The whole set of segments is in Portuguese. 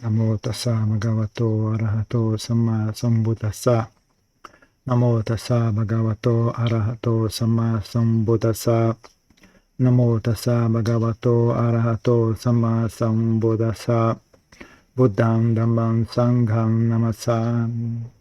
Namo tassa bhagavato arahato samma sambuddhassa. Namo tassa bhagavato arahato samma sambuddhassa. Namo tassa bhagavato arahato samma sambuddhassa. Buddham dhammam sangham namasami.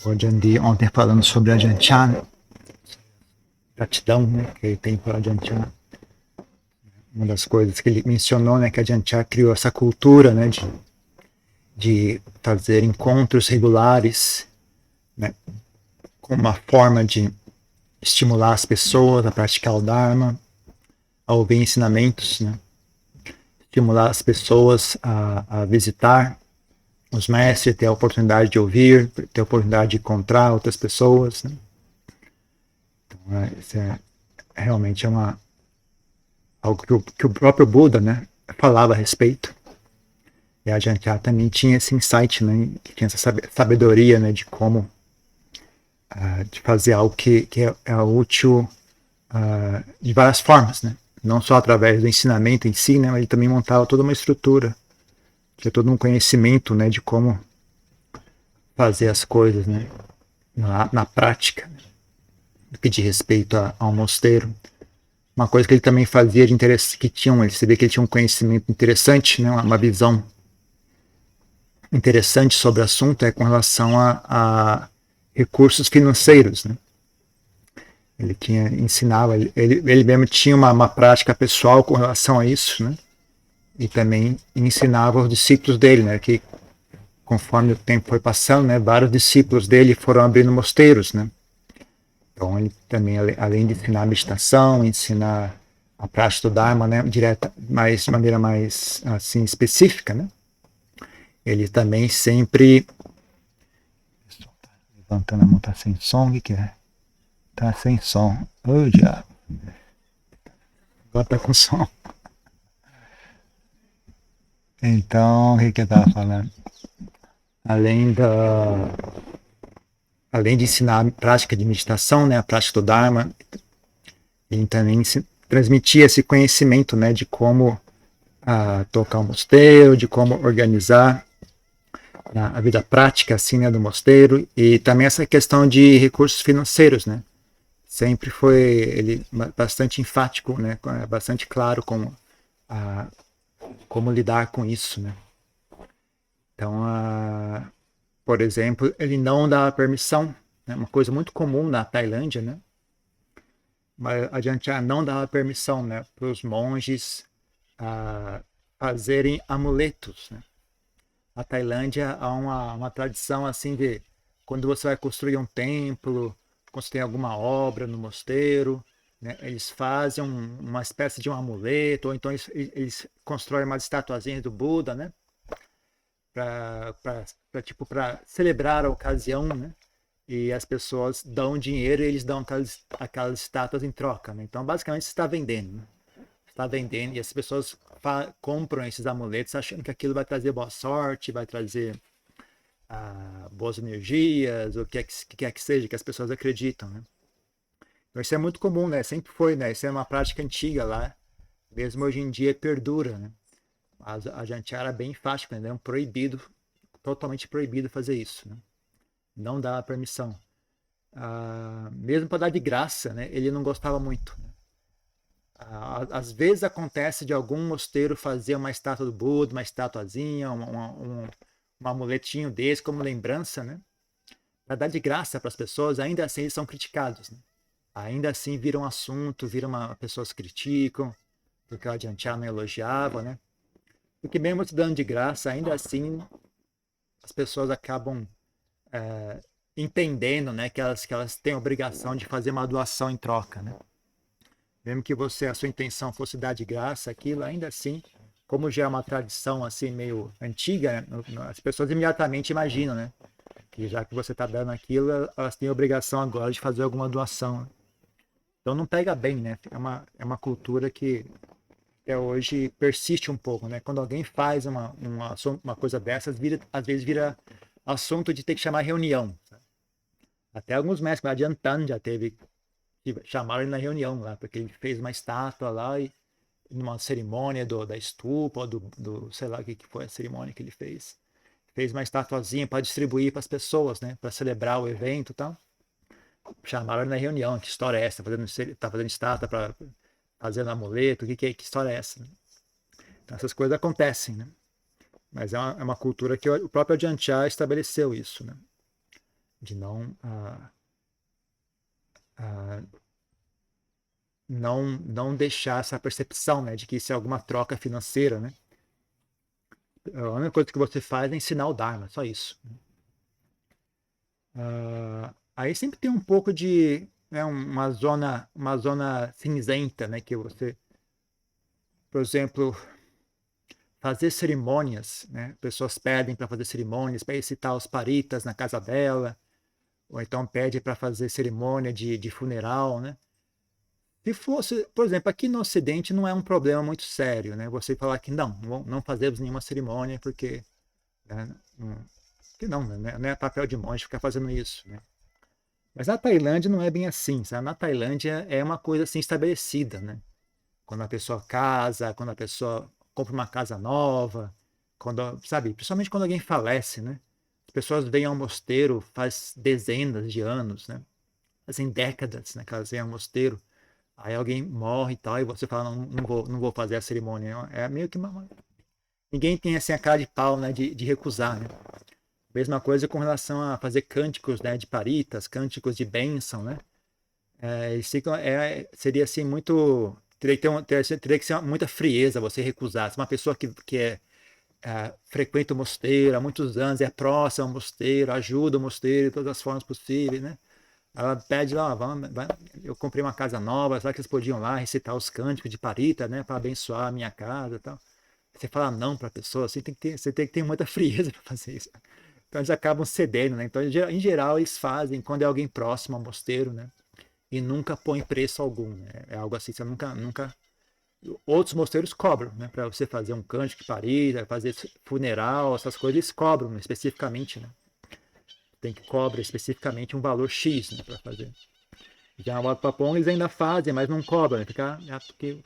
Hoje em dia, ontem falando sobre a Janchana, gratidão, né, que ele tem para a Janchana. Uma das coisas que ele mencionou, né, que a Janchana criou essa cultura, né, de fazer encontros regulares, né, como uma forma de estimular as pessoas a praticar o Dharma, a ouvir ensinamentos, né, estimular as pessoas a visitar os mestres, ter a oportunidade de ouvir, ter a oportunidade de encontrar outras pessoas, né. Então, isso realmente algo que o próprio Buda, né, falava a respeito. E a Janchara também tinha esse insight, né, que tinha essa sabedoria, né, de como de fazer algo que é útil de várias formas, né, não só através do ensinamento em si, né, mas ele também montava toda uma estrutura, tinha todo um conhecimento, né, de como fazer as coisas, né, na prática, né, do que diz respeito ao mosteiro. Uma coisa que ele também fazia de interesse, ele sabia que ele tinha um conhecimento interessante, né, uma visão interessante sobre o assunto é com relação a recursos financeiros, né? Ele ensinava, ele mesmo tinha uma prática pessoal com relação a isso, né? E também ensinava os discípulos dele, né? Que conforme o tempo foi passando, né? Vários discípulos dele foram abrindo mosteiros, né? Então ele também, além de ensinar meditação, ensinar a prática do Dharma, né? De maneira mais assim específica, né? Ele também sempre levantando a mão, tá sem som, o que é? Tá sem som. Ô, diabo. Agora tá com som. Então, o que eu tava falando? Além da... Além de ensinar a prática de meditação, né, a prática do Dharma, ele também transmitia esse conhecimento, né, de como tocar o mosteiro, de como organizar a vida prática, assim, né, do mosteiro, e também essa questão de recursos financeiros, né. Sempre foi ele bastante enfático, né, bastante claro como lidar com isso, né. Então, por exemplo, ele não dá permissão, né, uma coisa muito comum na Tailândia, né, mas a Janchara não dava permissão, né, para os monges fazerem amuletos, né. Na Tailândia há uma tradição assim de quando você vai construir um templo, quando tem alguma obra no mosteiro, né, eles fazem uma espécie de um amuleto, ou então eles constroem umas estatuazinhas do Buda, né, para celebrar a ocasião, né? E as pessoas dão dinheiro e eles dão aquelas estátuas em troca, né? Então, basicamente, você está vendendo, né? Está vendendo e as pessoas compram esses amuletos achando que aquilo vai trazer boa sorte, vai trazer boas energias, ou o que quer que seja, que as pessoas acreditam, né? Então, isso é muito comum, né? Sempre foi, né? Isso é uma prática antiga lá, mesmo hoje em dia perdura, né? A Janchara é bem enfática, né? É um proibido, totalmente proibido fazer isso, né? Não dá permissão. Mesmo para dar de graça, né? Ele não gostava muito. Às vezes acontece de algum mosteiro fazer uma estátua do Buda, uma estatuazinha, um amuletinho desse como lembrança, né? Para dar de graça para as pessoas, ainda assim eles são criticados, né? Ainda assim viram assunto, pessoas criticam, porque o Ajahn não elogiava, né? Porque mesmo te dando de graça, ainda assim as pessoas acabam entendendo, né, que elas têm a obrigação de fazer uma doação em troca, né? Mesmo que a sua intenção fosse dar de graça aquilo, ainda assim, como já é uma tradição assim meio antiga, né, as pessoas imediatamente imaginam, né, que já que você está dando aquilo, elas têm a obrigação agora de fazer alguma doação. Então não pega bem, né? É uma cultura que até hoje persiste um pouco, né? Quando alguém faz uma coisa dessas, às vezes vira assunto de ter que chamar reunião. Sabe? Até alguns mestres, adiantando, já teve que chamaram ele na reunião lá, porque ele fez uma estátua lá e numa cerimônia da estupa, sei lá o que foi a cerimônia que ele fez. Fez uma estatuazinha para distribuir para as pessoas, né? Para celebrar o evento e tal. Chamaram ele na reunião, que história é essa? Tá fazendo estátua para fazendo amuleto, que história é essa? Então, essas coisas acontecem, né? Mas é uma cultura que o próprio Ajahn Chah estabeleceu isso, né? De não deixar essa percepção, né, de que isso é alguma troca financeira, né? A única coisa que você faz é ensinar o Dharma, só isso. Aí sempre tem um pouco de uma zona cinzenta, né, que você, por exemplo, fazer cerimônias, né? Pessoas pedem para fazer cerimônias, para recitar os paritas na casa dela, ou então pede para fazer cerimônia de funeral, né? Se fosse, por exemplo, aqui no Ocidente não é um problema muito sério, né? Você falar que não fazemos nenhuma cerimônia porque, né, que não, né? Não é papel de monge ficar fazendo isso, né? Mas na Tailândia não é bem assim, sabe? Na Tailândia é uma coisa assim estabelecida, né? Quando a pessoa casa, quando a pessoa compra uma casa nova, quando, sabe? Principalmente quando alguém falece, né? As pessoas vêm ao mosteiro faz dezenas de anos, né? Fazem décadas, né? Que elas vêm ao mosteiro. Aí alguém morre e tal, e você fala, não vou fazer a cerimônia. É meio que ninguém tem assim a cara de pau, né, de recusar, né? Mesma coisa com relação a fazer cânticos, né, de paritas, cânticos de bênção, né? Seria assim muito. Teria que ser muita frieza você recusar. Se uma pessoa que frequenta o mosteiro há muitos anos, é próxima ao mosteiro, ajuda o mosteiro de todas as formas possíveis, né? Ela pede lá, eu comprei uma casa nova, será que eles podiam lá recitar os cânticos de parita, né, para abençoar a minha casa e tal. Você fala não para a pessoa, você tem que ter muita frieza para fazer isso. Então eles acabam cedendo, né? Então, em geral, eles fazem quando é alguém próximo ao mosteiro, né? E nunca põe preço algum. Né? É algo assim, você nunca. Outros mosteiros cobram, né? Para você fazer um cântico de parita, fazer funeral, essas coisas, eles cobram, né, especificamente, né? Tem que cobrar especificamente um valor X, né, para fazer. Já o Papão eles ainda fazem, mas não cobram, né? Porque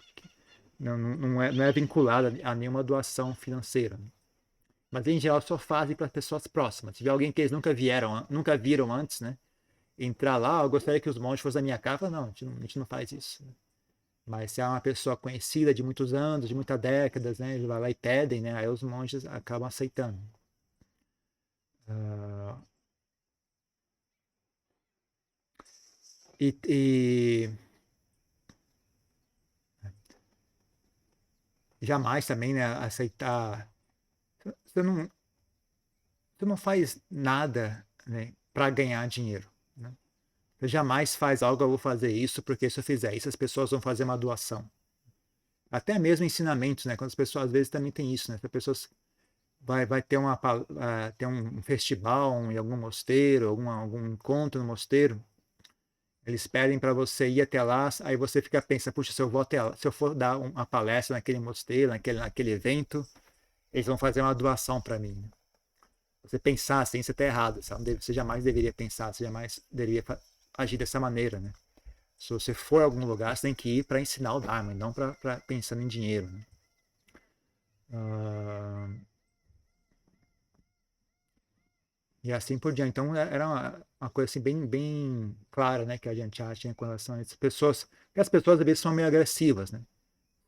não é vinculado a nenhuma doação financeira. Né? Mas em geral só fazem para pessoas próximas. Se tiver alguém que eles nunca viram antes, né? Entrar lá, eu gostaria que os monges fossem da minha casa, não, a gente não faz isso. Né? Mas se é uma pessoa conhecida de muitos anos, de muitas décadas, né? Eles vão lá e pedem, né? Aí os monges acabam aceitando. Uh, e jamais também, né, aceitar. Você não, você não faz nada, né, para ganhar dinheiro. Né? Você jamais faz algo, eu vou fazer isso, porque se eu fizer isso, as pessoas vão fazer uma doação. Até mesmo ensinamentos, né? Quando as pessoas, às vezes, também tem isso, né? As pessoas vai ter ter um festival em algum mosteiro, algum encontro no mosteiro, eles pedem para você ir até lá, aí você fica pensando, puxa, se eu vou até lá, se eu for dar uma palestra naquele mosteiro, naquele evento, eles vão fazer uma doação para mim. Você pensar assim, você está errado. Você jamais deveria pensar, você jamais deveria agir dessa maneira, né? Se você for a algum lugar, você tem que ir para ensinar o Dharma, e não para pensando em dinheiro. Né? Uh, e assim por diante. Então era uma coisa assim bem clara, né, que a gente tinha com relação a essas pessoas. Porque as pessoas às vezes são meio agressivas, né?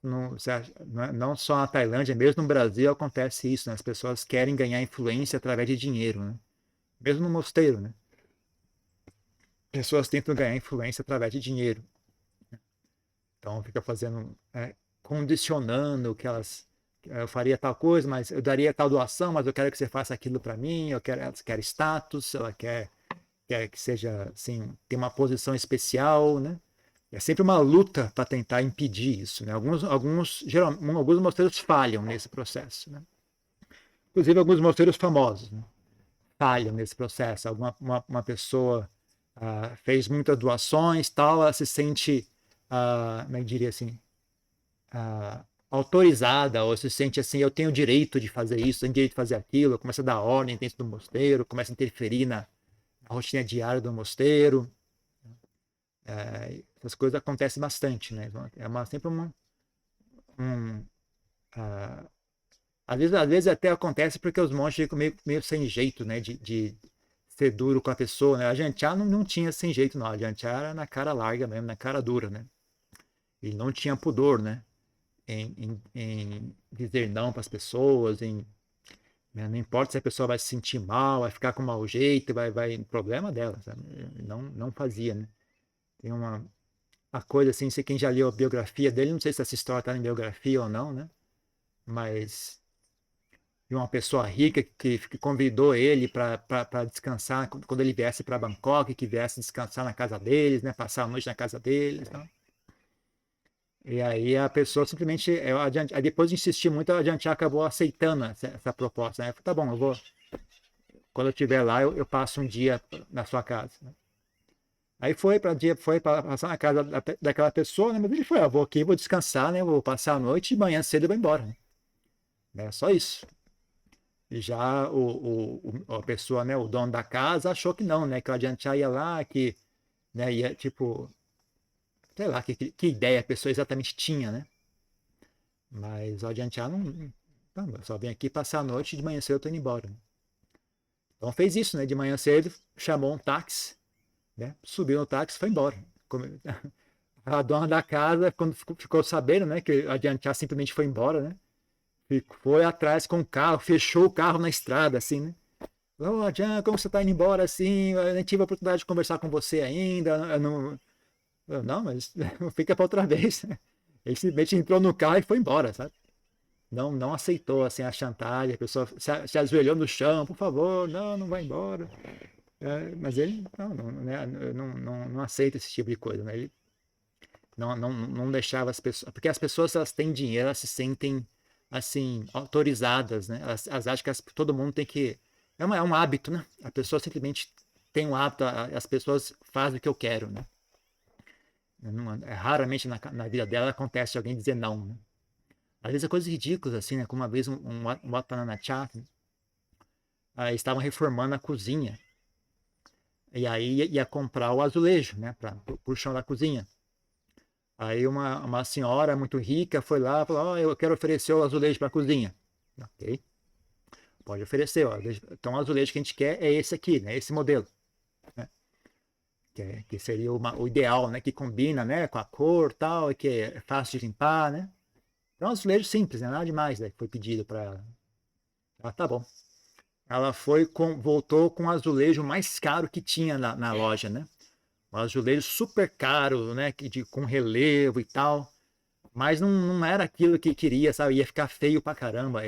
Não só na Tailândia, mesmo no Brasil acontece isso, né? As pessoas querem ganhar influência através de dinheiro, né? Mesmo no mosteiro, né? Pessoas tentam ganhar influência através de dinheiro. Então fica fazendo, condicionando que eu faria tal coisa, mas eu daria tal doação, mas eu quero que você faça aquilo para mim, ela quer status, ela quer que seja, assim, tem uma posição especial, né? É sempre uma luta para tentar impedir isso, né? Alguns mosteiros falham nesse processo, né? Inclusive alguns mosteiros famosos, né? Falham nesse processo. Uma pessoa fez muitas doações, tal, ela se sente, como é que diria assim, autorizada, ou se sente assim, eu tenho direito de fazer isso, tenho direito de fazer aquilo, começa a dar ordem dentro do mosteiro, começa a interferir na rotina diária do mosteiro. Essas coisas acontecem bastante, né? Sempre um, uh, às vezes até acontece porque os monges ficam meio sem jeito, né? De ser duro com a pessoa, né? A Jantia não tinha sem jeito, não. A Jantia era na cara larga mesmo, na cara dura, né? Ele não tinha pudor, né? Em dizer não para as pessoas, né? Não importa se a pessoa vai se sentir mal, vai ficar com mau jeito, problema dela, sabe? Não fazia, né? Tem uma coisa assim, sei quem já leu a biografia dele, não sei se essa história está em biografia ou não, né? Mas de uma pessoa rica que convidou ele para descansar quando ele viesse para Bangkok, que viesse descansar na casa deles, né? Passar a noite na casa deles, tá? E aí a pessoa simplesmente, depois de insistir muito, a Jantia acabou aceitando essa proposta, né? Eu falei, tá bom, quando eu estiver lá, eu passo um dia na sua casa, né? Aí foi para passar na casa daquela pessoa, né? Mas ele foi, vou aqui, vou descansar, né? Vou passar a noite e manhã cedo eu vou embora, né? É só isso. E já a pessoa, né, o dono da casa, achou que não, né? Que o Adiantar ia lá, que, né, ia tipo, sei lá, que ideia a pessoa exatamente tinha, né? Mas o Adiantar não, eu só vem aqui passar a noite e de manhã cedo eu tô indo embora, né? Então fez isso, né? De manhã cedo, chamou um táxi, né? Subiu no táxi e foi embora. A dona da casa, quando ficou sabendo, né, que o Adiantar simplesmente foi embora, né? Foi atrás com o carro, fechou o carro na estrada, assim, né? Ô, Adjan, como você está indo embora assim? Eu nem tive a oportunidade de conversar com você ainda. Não, mas fica para outra vez. Ele simplesmente entrou no carro e foi embora, sabe? Não aceitou assim, a chantagem, a pessoa se ajoelhou no chão, por favor, não vai embora. Mas ele né, não aceita esse tipo de coisa, né? Ele não deixava as pessoas. Porque as pessoas, elas têm dinheiro, elas se sentem assim, autorizadas, né? Elas acham que todo mundo tem que. É um hábito, né? A pessoa simplesmente tem um hábito, as pessoas fazem o que eu quero, né? Raramente na vida dela acontece alguém dizer não, né? Às vezes é coisas ridículas, assim, né? Como uma vez um Watana Chat, estavam reformando a cozinha. E aí ia comprar o azulejo, né? Pro chão da cozinha. Aí uma senhora muito rica foi lá e falou: eu quero oferecer o azulejo para a cozinha. Ok, pode oferecer. Ó. Então o azulejo que a gente quer é esse aqui, né? Esse modelo. Né? Que seria o ideal, né? Que combina, né? Com a cor tal, e que é fácil de limpar, né? Então azulejo simples, né? Nada demais, né? Foi pedido para ela. Tá bom. Ela voltou com o azulejo mais caro que tinha na loja, né? Um azulejo super caro, né? Com relevo e tal. Mas não era aquilo que queria, sabe? Ia ficar feio pra caramba.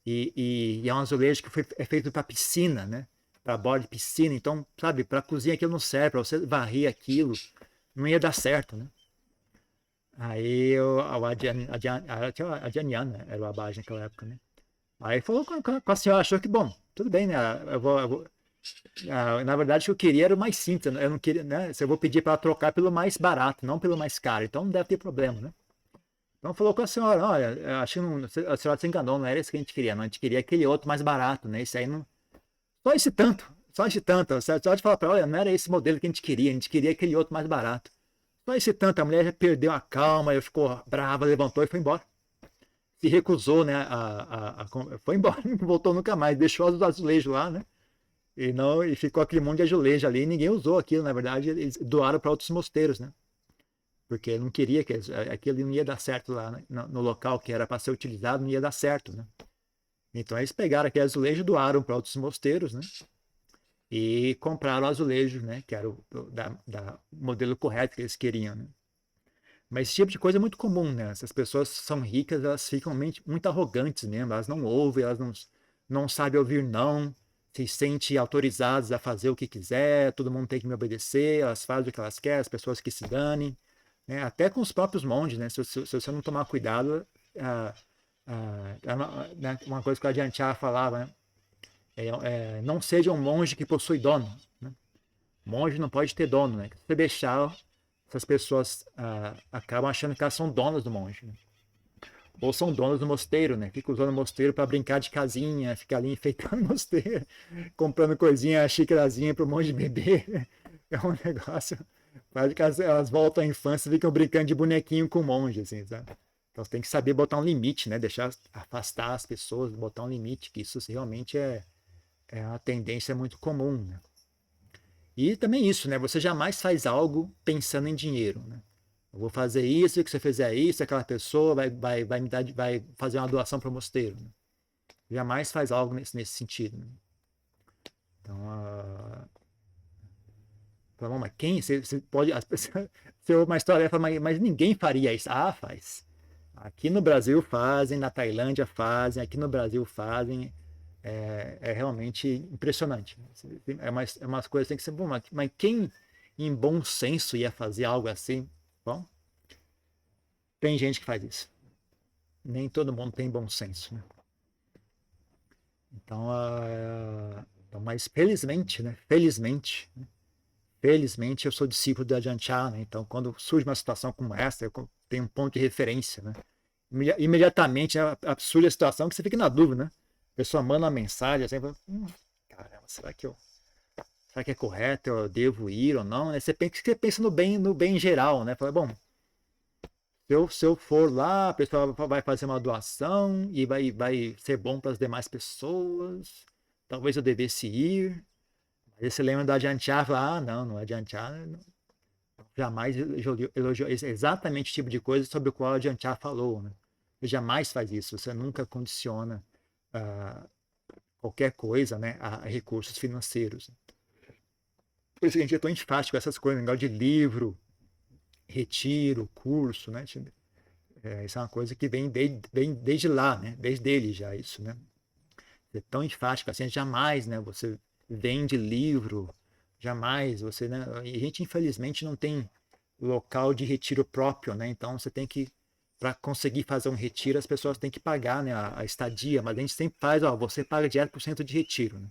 E é um azulejo que é feito para piscina, né? Para borda de piscina. Então, sabe, para cozinha aquilo não serve, para você varrer aquilo, não ia dar certo, né? Aí a Dianiana era o Abade naquela época, né? Aí falou com a senhora, achou que, bom, tudo bem, né? Na verdade, o que eu queria era o mais simples, eu não queria, né? Se eu vou pedir para trocar pelo mais barato, não pelo mais caro, então não deve ter problema, né? Então falou com a senhora, olha, acho que a senhora se enganou, não era isso que a gente queria, não, a gente queria aquele outro mais barato, né? Esse aí não. Só esse tanto. A senhora te fala para ela, olha, não era esse modelo que a gente queria aquele outro mais barato. Só esse tanto, a mulher já perdeu a calma, ficou brava, levantou e foi embora. Se recusou, né? Foi embora, não voltou nunca mais, deixou os azulejos lá, né? E ficou aquele monte de azulejo ali, e ninguém usou aquilo, na verdade, eles doaram para outros mosteiros, né? Porque não queria que aquilo não ia dar certo lá, né? No local que era para ser utilizado, não ia dar certo, né? Então eles pegaram aquele azulejo e doaram para outros mosteiros, né? E compraram o azulejo, né? Que era o modelo correto que eles queriam, né? Mas esse tipo de coisa é muito comum, né? Essas pessoas são ricas, elas ficam muito arrogantes mesmo, elas não ouvem, elas não sabem ouvir não, se sentem autorizadas a fazer o que quiser, todo mundo tem que me obedecer, elas fazem o que elas querem, as pessoas que se danem, né? Até com os próprios monges, né? Se você não tomar cuidado, uma coisa que a Adiantar falava, né? Não seja um monge que possui dono, né? Monge não pode ter dono, né? Se você deixar, essas pessoas acabam achando que elas são donas do monge, né? Ou são donos do mosteiro, né? Fica usando o mosteiro para brincar de casinha, ficar ali enfeitando o mosteiro, comprando coisinha, xícarazinha para um monte de bebê. É um negócio. Quase que elas voltam à infância e ficam brincando de bonequinho com monge, assim, sabe? Então você tem que saber botar um limite, né? Deixar afastar as pessoas, botar um limite, que isso realmente é uma tendência muito comum, né? E também isso, né? Você jamais faz algo pensando em dinheiro, né? Eu vou fazer isso, que você fizer isso, aquela pessoa vai me dar, vai fazer uma doação para o mosteiro. Né? Jamais faz algo nesse sentido. Né? Então, mas quem? Você pode. Se uma história fala, mas ninguém faria isso. Ah, faz. Aqui no Brasil fazem, na Tailândia fazem, aqui no Brasil fazem. É realmente impressionante. É umas coisas que tem que ser. Bom, mas quem em bom senso ia fazer algo assim? Bom, tem gente que faz isso. Nem todo mundo tem bom senso. Né? Então, mas felizmente, né? Felizmente eu sou discípulo da Ajahn Chah, né? Então quando surge uma situação como essa, eu tenho um ponto de referência, né? Imediatamente surge a situação que você fica na dúvida, né? A pessoa manda uma mensagem assim, caramba, será que é correto? Eu devo ir ou não? Você pensa no bem geral, né? Fala, bom, se eu for lá, a pessoa vai fazer uma doação e vai ser bom para as demais pessoas. Talvez eu devesse ir. Aí você lembra da Ajahn Chah, fala, não Ajahn Chah jamais elogiou exatamente o tipo de coisa sobre o qual a Ajahn Chah falou. Né? Você jamais faz isso, você nunca condiciona qualquer coisa, né, a recursos financeiros. Por isso que a gente é tão enfático com essas coisas, negócio de livro, retiro, curso, né? Isso é uma coisa que vem desde lá, né? Desde ele já, isso, né? É tão enfático assim, jamais, né? Você vende livro, jamais, você, né? E a gente, infelizmente, não tem local de retiro próprio, né? Então, você tem que, para conseguir fazer um retiro, as pessoas têm que pagar, né, a estadia, mas a gente sempre faz, ó, você paga direto por cento de retiro, né?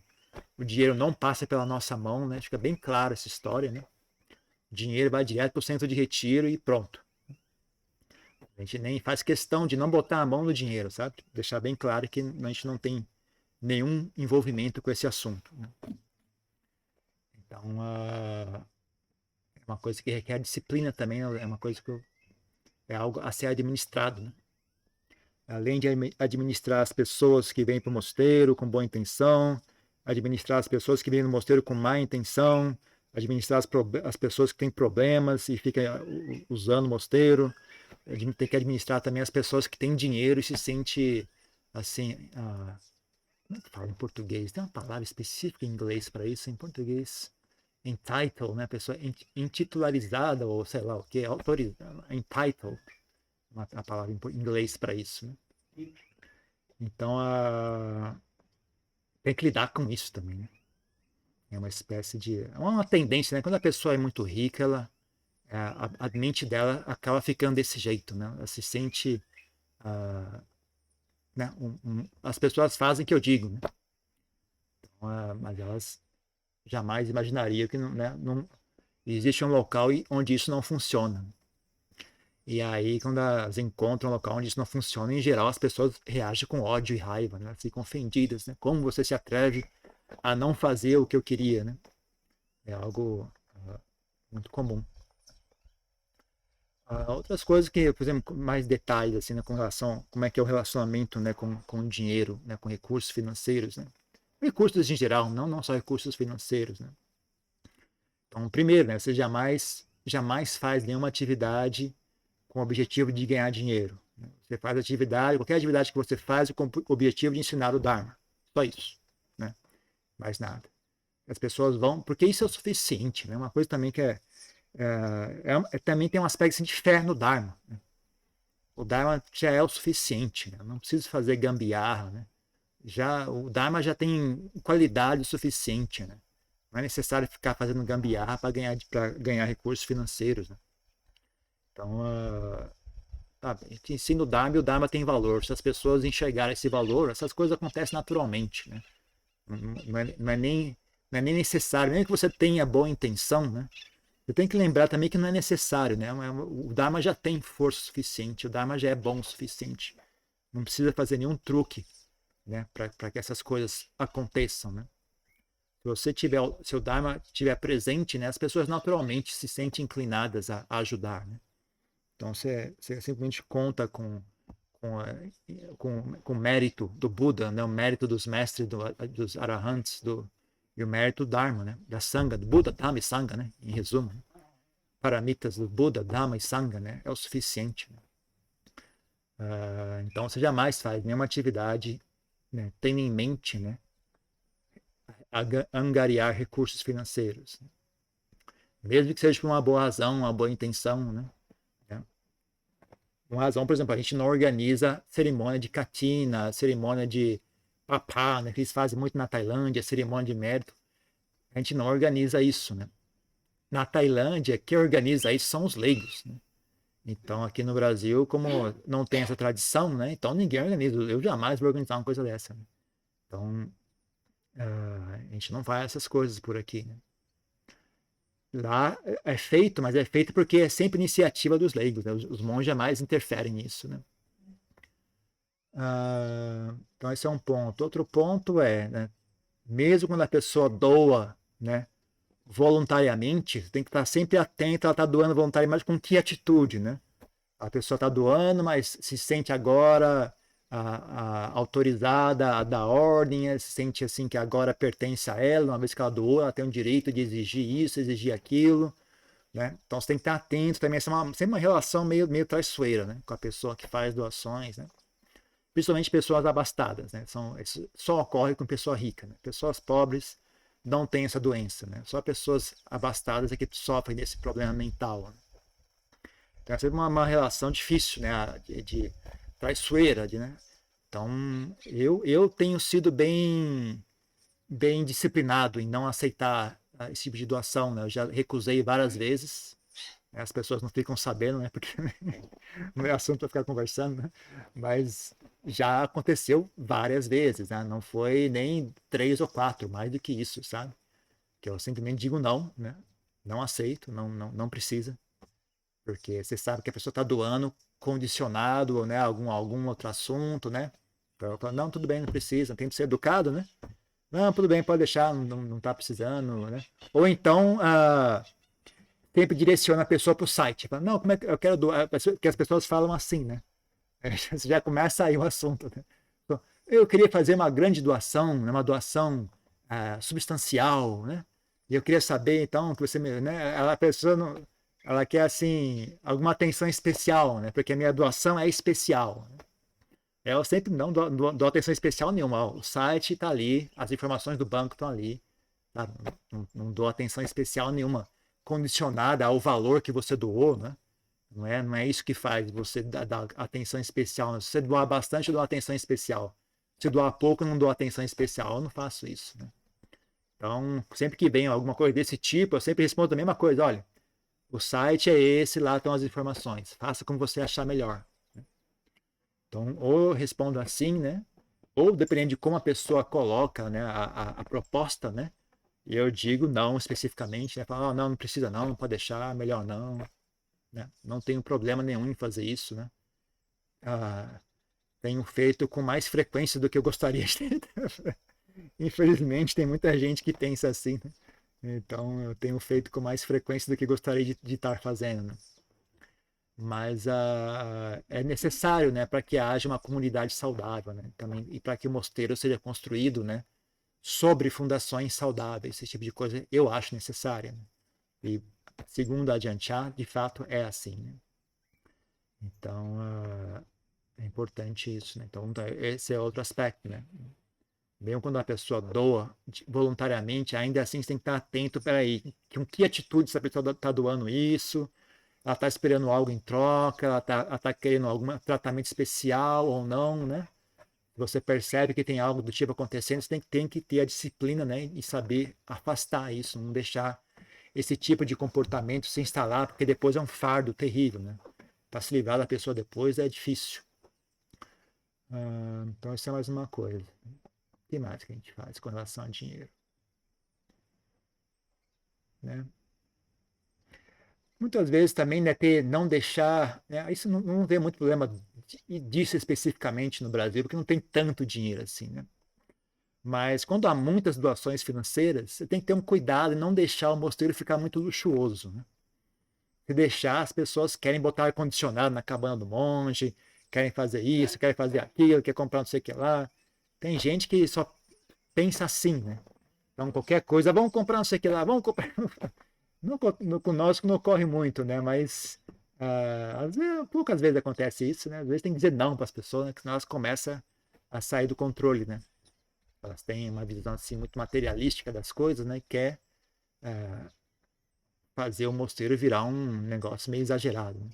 O dinheiro não passa pela nossa mão, né? Fica bem claro essa história, né? O dinheiro vai direto por cento de retiro e pronto. A gente nem faz questão de não botar a mão no dinheiro, sabe? Deixar bem claro que a gente não tem nenhum envolvimento com esse assunto. Né? Então, é uma coisa que requer disciplina também, é uma coisa que é algo a ser administrado. Né? Além de administrar as pessoas que vêm para o mosteiro com boa intenção, administrar as pessoas que vêm no mosteiro com má intenção, administrar as pessoas que têm problemas e ficam usando o mosteiro, tem que administrar também as pessoas que têm dinheiro e se sente assim, como é que fala em português? Tem uma palavra específica em inglês para isso, em português. Entitled, né? A pessoa intitularizada, ou sei lá o que, autorizada. Entitled, a palavra em inglês para isso. Né? Então, tem que lidar com isso também. Né? É uma espécie de. É uma tendência, né? Quando a pessoa é muito rica, a mente dela acaba ficando desse jeito, né? Ela se sente. Né? As pessoas fazem o que eu digo, né? Então, mas elas jamais imaginariam que não existe um local onde isso não funciona. E aí, quando elas encontram um local onde isso não funciona, em geral as pessoas reagem com ódio e raiva, né? Ficam ofendidas, né? Como você se atreve a não fazer o que eu queria, né? É algo muito comum. Outras coisas que, por exemplo, mais detalhes assim, né, com relação a como é que é o relacionamento, né, com o dinheiro, né, com recursos financeiros, né? Recursos em geral, não só recursos financeiros, né? Então, primeiro, né, você jamais faz nenhuma atividade com o objetivo de ganhar dinheiro. Né? Você faz atividade, qualquer atividade que você faz com o objetivo de ensinar o Dharma. Só isso, né? Mais nada. As pessoas vão, porque isso é o suficiente, né? Uma coisa também que também tem um aspecto assim, de fé no Dharma. Né? O Dharma já é o suficiente, né? Não precisa fazer gambiarra, né? O Dharma já tem qualidade o suficiente, né? Não é necessário ficar fazendo gambiarra para ganhar recursos financeiros, né? Então, te ensina o Dharma e o Dharma tem valor. Se as pessoas enxergarem esse valor, essas coisas acontecem naturalmente, né? Não é nem necessário, nem que você tenha boa intenção, né? Você tem que lembrar também que não é necessário, né? O Dharma já tem força suficiente, o Dharma já é bom o suficiente. Não precisa fazer nenhum truque, né, para que essas coisas aconteçam, né? Se você tiver, se o Dharma estiver presente, né, as pessoas naturalmente se sentem inclinadas a ajudar, né? Então você simplesmente conta com, com o mérito do Buda, né, o mérito dos mestres, dos arahants, e o mérito do Dharma, né, da Sangha, do Buda, Dhamma e Sangha, né, em resumo. Paramitas do Buda, Dhamma e Sangha, né, é o suficiente. Né? Então você jamais faz nenhuma atividade, né, tendo em mente, né, angariar recursos financeiros. Né? Mesmo que seja por uma boa razão, uma boa intenção, né? Uma razão, por exemplo, a gente não organiza cerimônia de katina, cerimônia de papá, né, que eles fazem muito na Tailândia, cerimônia de mérito. A gente não organiza isso, né? Na Tailândia, quem organiza isso são os leigos, né? Então, aqui no Brasil, como não tem essa tradição, né? Então, ninguém organiza. Eu jamais vou organizar uma coisa dessa. Né? Então, a gente não faz essas coisas por aqui. Né? Lá é feito, mas é feito porque é sempre iniciativa dos leigos. Né? Os monges jamais interferem nisso. Né? Então, esse é um ponto. Outro ponto é, né? Mesmo quando a pessoa doa, né? Voluntariamente, tem que estar sempre atento, ela está doando voluntariamente com que atitude, né? A pessoa está doando, mas se sente agora autorizada a dar ordem, se sente assim que agora pertence a ela, uma vez que ela doou, ela tem o direito de exigir isso, exigir aquilo, né? Então você tem que estar atento também, sempre uma relação meio traiçoeira, né? Com a pessoa que faz doações, né? Principalmente pessoas abastadas, né? Isso só ocorre com pessoa rica, né? Pessoas pobres não têm essa doença, né? Só pessoas abastadas é que sofrem desse problema mental. Né? Então é sempre uma relação difícil, né? De traiçoeira, né? Então eu tenho sido bem disciplinado em não aceitar esse tipo de doação, né? Eu já recusei várias vezes. As pessoas não ficam sabendo, né? Porque não é assunto para ficar conversando, né? Mas já aconteceu várias vezes, né? Não foi nem 3 ou 4, mais do que isso, sabe? Que eu simplesmente digo não, né? Não aceito, não precisa. Porque você sabe que a pessoa está doando condicionado, né? Algum outro assunto, né? Então eu falo, não, tudo bem, não precisa, tem que ser educado, né? Não, tudo bem, pode deixar, não tá precisando, né? Ou então, sempre direciona a pessoa para o site. Fala, não, como é que eu quero doar? Porque as pessoas falam assim, né? Você já começa aí o assunto. Né? Então, eu queria fazer uma grande doação, uma doação substancial, né? E eu queria saber, então, que você, né? A pessoa não, ela quer assim alguma atenção especial, né? Porque a minha doação é especial. Né? Eu sempre não dou atenção especial nenhuma. O site está ali, as informações do banco estão ali. Tá? Não dou atenção especial nenhuma, condicionada ao valor que você doou, né? Não é isso que faz você dar atenção especial. Se você doar bastante, eu dou atenção especial. Se doar pouco, eu não dou atenção especial. Eu não faço isso. Né? Então, sempre que vem alguma coisa desse tipo, eu sempre respondo a mesma coisa. Olha, o site é esse, lá estão as informações. Faça como você achar melhor. Então, ou eu respondo assim, né? Ou dependendo de como a pessoa coloca, né, a proposta, né? E eu digo não especificamente, né? Falo, oh, não precisa não pode deixar, melhor não. Né? Não tenho problema nenhum em fazer isso, né? Tenho feito com mais frequência do que eu gostaria de ter. Infelizmente, tem muita gente que pensa assim, né? Então, eu tenho feito com mais frequência do que gostaria de estar fazendo. Né? Mas é necessário, né, para que haja uma comunidade saudável, né? Também, e para que o mosteiro seja construído, né, sobre fundações saudáveis, esse tipo de coisa eu acho necessária. Né? E segundo a Ajahn Chah, de fato é assim. Né? Então, é importante isso. Né? Então, esse é outro aspecto. Né? Mesmo quando a pessoa doa voluntariamente, ainda assim você tem que estar atento, peraí, com que atitude essa pessoa está doando isso? Ela está esperando algo em troca? Ela tá querendo algum tratamento especial ou não, né? Você percebe que tem algo do tipo acontecendo, você tem que ter a disciplina, né? E saber afastar isso, não deixar esse tipo de comportamento se instalar, porque depois é um fardo terrível, né? Para se livrar da pessoa depois é difícil. Então isso é mais uma coisa. O que mais que a gente faz com relação a dinheiro? Né? Muitas vezes também, né, não deixar, né, isso não vê muito problema disso especificamente no Brasil, porque não tem tanto dinheiro assim, né? Mas quando há muitas doações financeiras, você tem que ter um cuidado e não deixar o mosteiro ficar muito luxuoso, né? Se deixar, as pessoas querem botar ar-condicionado na cabana do monge, querem fazer isso, querem fazer aquilo, quer comprar não sei o que lá. Tem gente que só pensa assim, né? Então, qualquer coisa, vamos comprar não sei o que lá, vamos comprar. Conosco não ocorre muito, né? Mas poucas vezes acontece isso, né? Às vezes tem que dizer não para as pessoas, né? Que senão elas começam a sair do controle, né? Elas têm uma visão assim muito materialística das coisas, né? E quer fazer o mosteiro virar um negócio meio exagerado, né?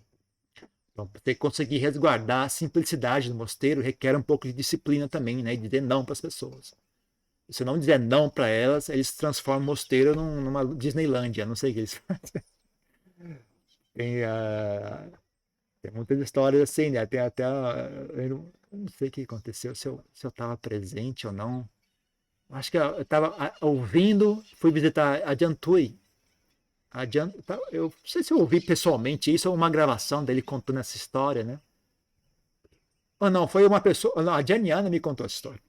Então, ter que conseguir resguardar a simplicidade do mosteiro requer um pouco de disciplina também, né? E dizer não para as pessoas. Se não dizer não para elas, eles transformam o mosteiro numa Disneylândia, não sei o que eles fazem. Tem, tem muitas histórias assim, né? Tem até. Eu não sei o que aconteceu, se eu estava presente ou não. Acho que eu estava ouvindo, fui visitar a Jantui. Eu não sei se eu ouvi pessoalmente isso ou uma gravação dele contando essa história, né? Ou não, foi uma pessoa. Não, a Janiana me contou essa história.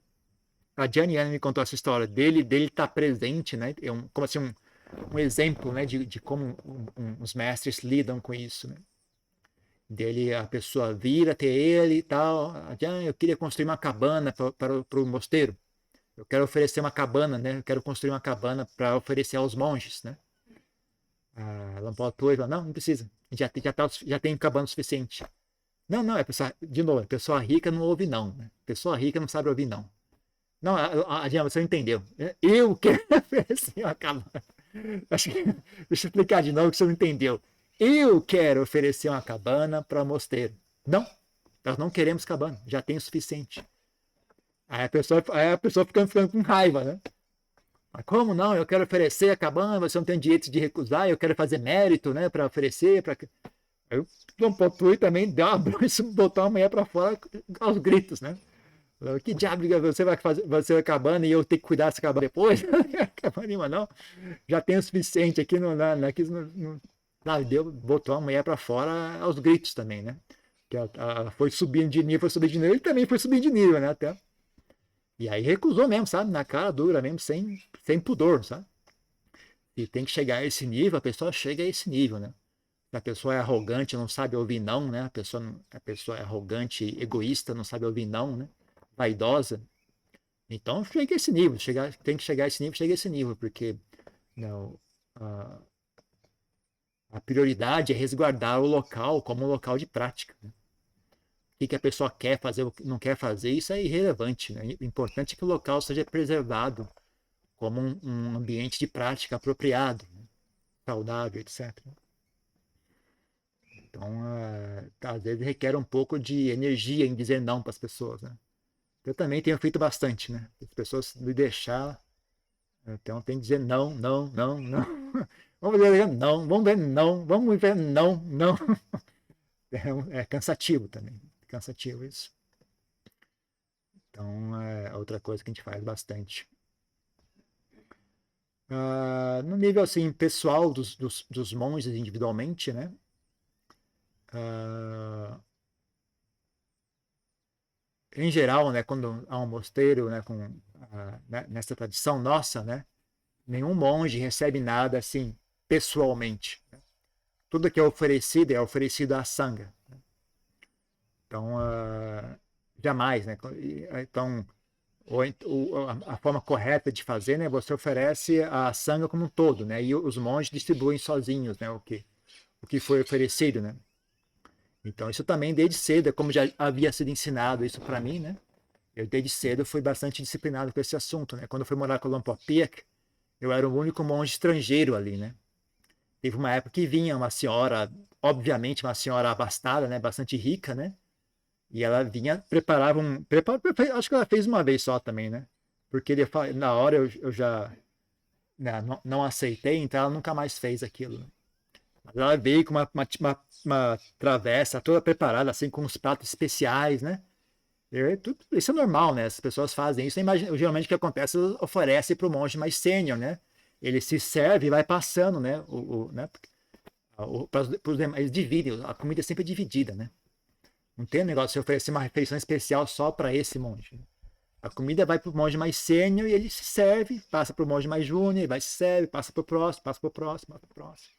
A Janiana me contou essa história dele estar presente, né? Como assim, um exemplo, né, de como os mestres lidam com isso, né? Dele, a pessoa vir até ele e tal. Eu queria construir uma cabana para o mosteiro. Eu quero oferecer uma cabana, né? Eu quero construir uma cabana para oferecer aos monges, né? A Lampautua fala, não precisa. Já tem cabana suficiente. Não, é pessoa, de novo, a pessoa rica não ouve não. Né? Pessoa rica não sabe ouvir não. Não, você não entendeu. Eu quero oferecer uma cabana. Deixa eu explicar de novo que você não entendeu. Eu quero oferecer uma cabana para o mosteiro. Não, nós não queremos cabana, já tem o suficiente. Aí a pessoa ficando com raiva, né? Mas como não? Eu quero oferecer a cabana, você não tem direito de recusar, eu quero fazer mérito, né, para oferecer. Aí o Dom Potui também deu uma bronca e botou a mulher para fora aos gritos, né? Que diabo você vai fazer você cabana e eu tenho que cuidar dessa cabana depois? Cabana não. Já tem o suficiente aqui botou a mulher para fora aos gritos também, né? Que ela foi subindo de nível, ele também foi subindo de nível, né? Até. E aí recusou mesmo, sabe? Na cara dura mesmo, sem pudor, sabe? E tem que chegar a esse nível, a pessoa chega a esse nível, né? Se a pessoa é arrogante, não sabe ouvir não, né? A pessoa é arrogante, egoísta, não sabe ouvir não, né? Vaidosa. Então chega a esse nível, tem que chegar a esse nível, chega a esse nível, porque não, a prioridade é resguardar o local como um local de prática. Né? O que a pessoa quer fazer, o que não quer fazer, isso é irrelevante. Né? O importante é que o local seja preservado como um ambiente de prática apropriado, né? Saudável, etc. Então, às vezes requer um pouco de energia em dizer não para as pessoas. Né? Eu também tenho feito bastante, né? As pessoas me deixar, então tem que dizer não, não, não, não. Vamos ver não, vamos ver não, vamos ver não, não. É cansativo também, cansativo isso. Então é outra coisa que a gente faz bastante. No nível assim pessoal dos monges individualmente, né? Em geral, né, quando há um mosteiro, né, nessa tradição nossa, né, nenhum monge recebe nada assim pessoalmente. Né? Tudo que é oferecido à sangha. Né? Então, jamais, né? Então, a forma correta de fazer, né? Você oferece a sangha como um todo, né? E os monges distribuem sozinhos, né? O que foi oferecido, né? Então, isso também desde cedo, como já havia sido ensinado isso para mim, né? Eu desde cedo fui bastante disciplinado com esse assunto, né? Quando eu fui morar com o Lompopiak, eu era o único monge estrangeiro ali, né? Teve uma época que vinha uma senhora, obviamente uma senhora abastada, né? Bastante rica, né? E ela vinha, acho que ela fez uma vez só também, né? Porque na hora eu já não aceitei, então ela nunca mais fez aquilo. Né? Mas ela veio com uma travessa toda preparada, assim, com uns pratos especiais, né? Isso é normal, né? As pessoas fazem isso. Geralmente o que acontece, eles oferecem para o monge mais sênior, né? Ele se serve e vai passando, né? Né? Eles dividem, a comida é sempre dividida, né? Não tem negócio de você oferecer uma refeição especial só para esse monge. A comida vai para o monge mais sênior e ele se serve, passa para o monge mais júnior, ele vai se serve, passa para o próximo, passa para o próximo, passa para o próximo.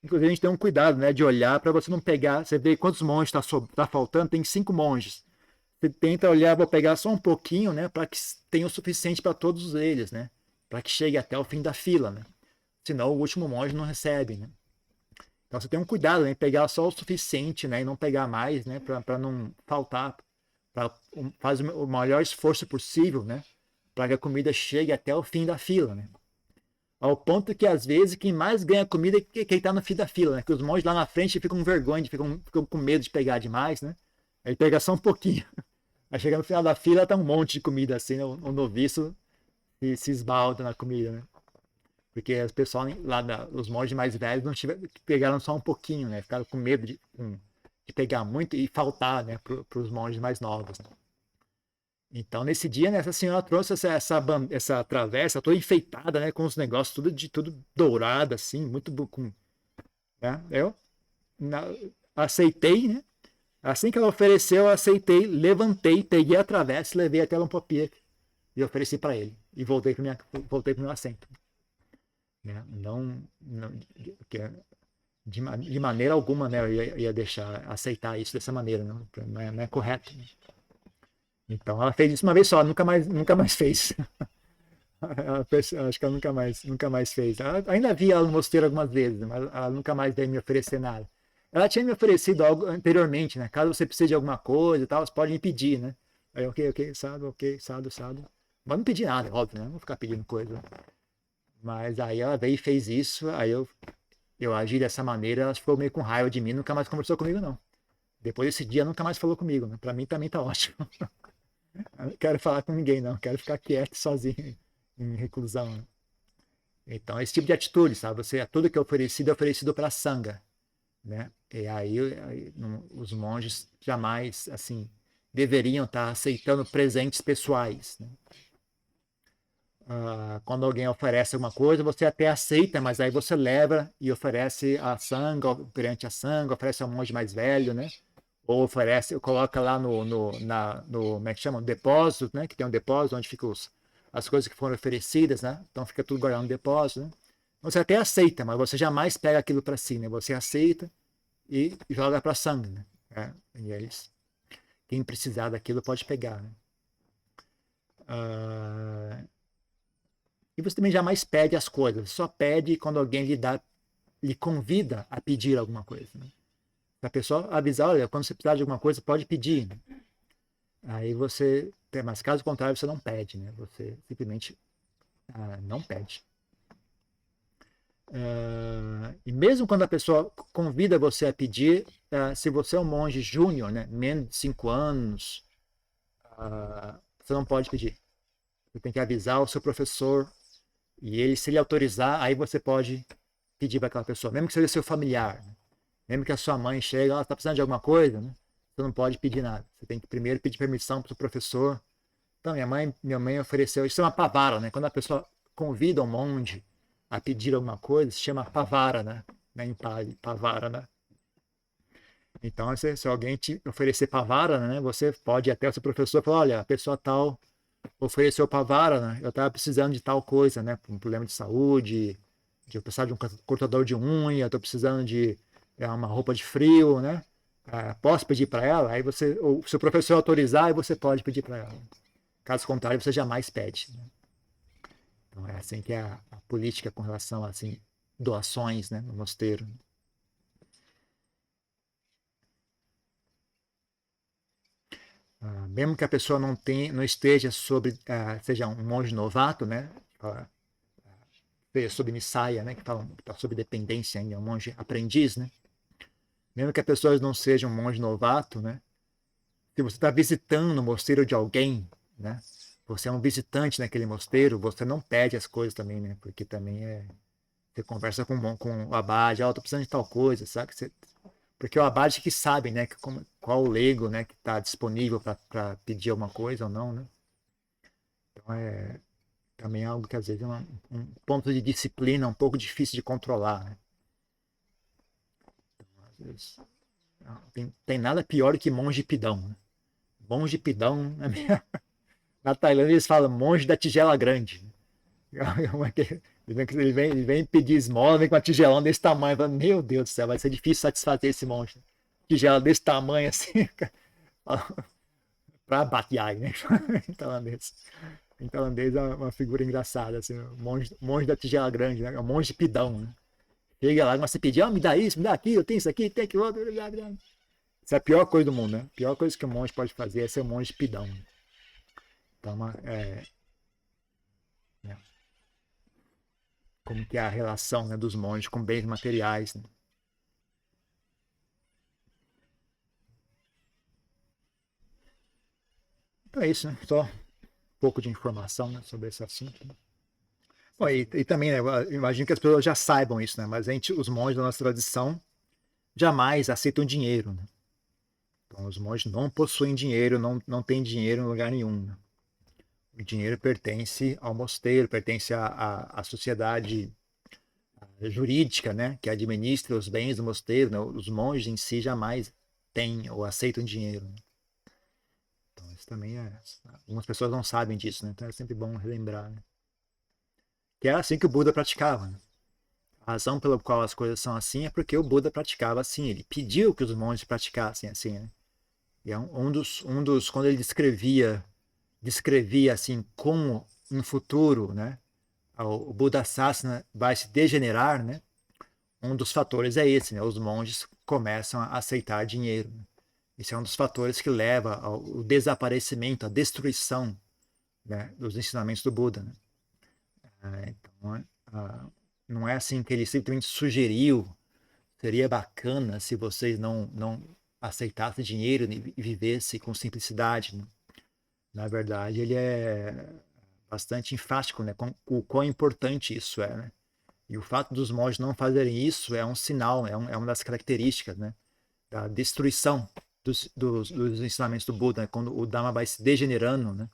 Inclusive a gente tem um cuidado, né, de olhar para você não pegar, você vê quantos monges tá faltando, tem 5 monges. Você tenta olhar, vou pegar só um pouquinho, né, para que tenha o suficiente para todos eles, né, para que chegue até o fim da fila, né. Senão o último monge não recebe, né. Então você tem um cuidado, né, em pegar só o suficiente, né, e não pegar mais, né, para não faltar, faz o maior esforço possível, né, para que a comida chegue até o fim da fila, né. Ao ponto que, às vezes, quem mais ganha comida é quem está no fim da fila, né? Que os monges lá na frente ficam com vergonha, ficam com medo de pegar demais, né? Aí pega só um pouquinho. Aí chega no final da fila, tá um monte de comida assim, né? O noviço se esbalda na comida, né? Porque os pessoal lá, os monges mais velhos, não pegaram só um pouquinho, né? Ficaram com medo de pegar muito e faltar, né? Para os monges mais novos, né? Então, nesse dia, né, essa senhora trouxe essa travessa toda enfeitada, né, com os negócios tudo dourado, assim, muito com, né? Eu na, aceitei, né? Assim que ela ofereceu, eu aceitei, levantei, peguei a travessa, levei até ela um popia e ofereci para ele e voltei para o meu assento, né? Não de maneira alguma, né, eu ia deixar aceitar isso dessa maneira, não é correto. Né? Então, ela fez isso uma vez só, nunca mais fez. Acho que ela nunca mais fez. Ainda vi ela no mosteiro algumas vezes, mas ela nunca mais veio me oferecer nada. Ela tinha me oferecido algo anteriormente, né? Caso você precise de alguma coisa e tal, você pode me pedir, né? Aí, ok, sado. Mas não pedi nada, óbvio, né? Não vou ficar pedindo coisa. Mas aí ela veio e fez isso, aí eu agi dessa maneira, ela ficou meio com raiva de mim, nunca mais conversou comigo, não. Depois desse dia, nunca mais falou comigo, né? Pra mim também tá ótimo. Eu não quero falar com ninguém, não. Quero ficar quieto, sozinho, em reclusão. Né? Então, esse tipo de atitude, sabe? Tudo que é oferecido para a sanga, né? E aí os monges jamais, assim, deveriam estar aceitando presentes pessoais. Né? Quando alguém oferece alguma coisa, você até aceita, mas aí você leva e oferece a sanga, perante a sanga, oferece ao monge mais velho, né? Ou oferece, coloca lá como é que chama? Depósito, né? Que tem um depósito onde ficam as coisas que foram oferecidas, né? Então fica tudo guardado no depósito, né? Você até aceita, mas você jamais pega aquilo para si, né? Você aceita e joga para sangue, né? E eles, quem precisar daquilo pode pegar, né? E você também jamais pede as coisas, só pede quando alguém lhe convida a pedir alguma coisa, né? Se a pessoa avisar, olha, quando você precisar de alguma coisa, pode pedir, né? Aí você, mas caso contrário, você não pede, né? Você simplesmente não pede. E mesmo quando a pessoa convida você a pedir, se você é um monge júnior, né, menos de 5 anos, você não pode pedir. Você tem que avisar o seu professor e ele, se ele autorizar, aí você pode pedir para aquela pessoa, mesmo que seja seu familiar. Né? Mesmo que a sua mãe chegue, ela está precisando de alguma coisa, né? Você não pode pedir nada. Você tem que primeiro pedir permissão para o professor. Então, minha mãe ofereceu, isso é uma pavara, né? Quando a pessoa convida um monge a pedir alguma coisa, se chama pavara, né? Em Pali, pavara, né? Então, se alguém te oferecer pavara, né? Você pode ir até o seu professor e falar, olha, a pessoa tal ofereceu pavara, né? Eu estava precisando de tal coisa, né? Por um problema de saúde, de eu precisar de um cortador de unha, estou precisando de uma roupa de frio, né? Posso pedir para ela? Aí você, o seu professor autorizar, aí você pode pedir para ela. Caso contrário, você jamais pede. Né? Então é assim que é a política com relação a assim, doações, né, no mosteiro. Mesmo que a pessoa não esteja seja um monge novato, né, seja sob missaia, né, que falam que está sob dependência ainda, é um monge aprendiz, né, mesmo que a pessoa não seja um monge novato, né, se você está visitando o mosteiro de alguém, né, você é um visitante naquele mosteiro, você não pede as coisas também, né, porque também você conversa com o abade, tô precisando de tal coisa, sabe? Porque o abade que sabe, né, qual o leigo, né, que está disponível para pedir alguma coisa ou não, né? Então também algo que às vezes é um ponto de disciplina um pouco difícil de controlar, né? Então, às vezes, Tem nada pior do que monge pidão. Né? Monge pidão, na Tailândia eles falam monge da tigela grande. Ele vem pedir esmola, vem com uma tigelão desse tamanho. Fala, meu Deus do céu, vai ser difícil satisfazer esse monge. Tigela desse tamanho assim, pra Batiai, né? em tailandês. Em tailandês é uma figura engraçada, assim, monge da tigela grande, né? É um monge pidão, né? Chega lá, você pedir, me dá isso, me dá aquilo, tem isso aqui, tem aquilo outro. Isso é a pior coisa do mundo, né? A pior coisa que um monge pode fazer é ser um monge pidão. Né? Então, né? Como que é a relação, né, dos monges com bens materiais. Né? Então é isso, né? Só um pouco de informação, né, sobre esse assunto. Né? Bom, e também, né, eu imagino que as pessoas já saibam isso, né? Mas os monges da nossa tradição jamais aceitam dinheiro. Né? Então, os monges não possuem dinheiro, não têm dinheiro em lugar nenhum. Né? O dinheiro pertence ao mosteiro, pertence à sociedade jurídica, né, que administra os bens do mosteiro. Né? Os monges em si jamais têm ou aceitam dinheiro. Né? Então, isso também é. Algumas pessoas não sabem disso, né? Então é sempre bom relembrar. Né? Que era assim que o Buda praticava. Né? A razão pela qual as coisas são assim é porque o Buda praticava assim. Ele pediu que os monges praticassem assim. Né? E é quando ele descrevia assim como no futuro, né, o Buda Sasana vai se degenerar, né? Um dos fatores é esse, né? Os monges começam a aceitar dinheiro. Né? Esse é um dos fatores que leva ao desaparecimento, à destruição, né, dos ensinamentos do Buda. Né? Então, não é assim que ele simplesmente sugeriu, seria bacana se vocês não aceitassem dinheiro e vivessem com simplicidade. Né? Na verdade, ele é bastante enfático, né, com o quão importante isso é. Né? E o fato dos monges não fazerem isso é um sinal, é uma das características, né, da destruição dos ensinamentos do Buda, né, quando o Dhamma vai se degenerando, né,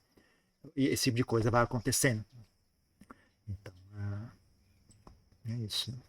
e esse tipo de coisa vai acontecendo. Então, é isso.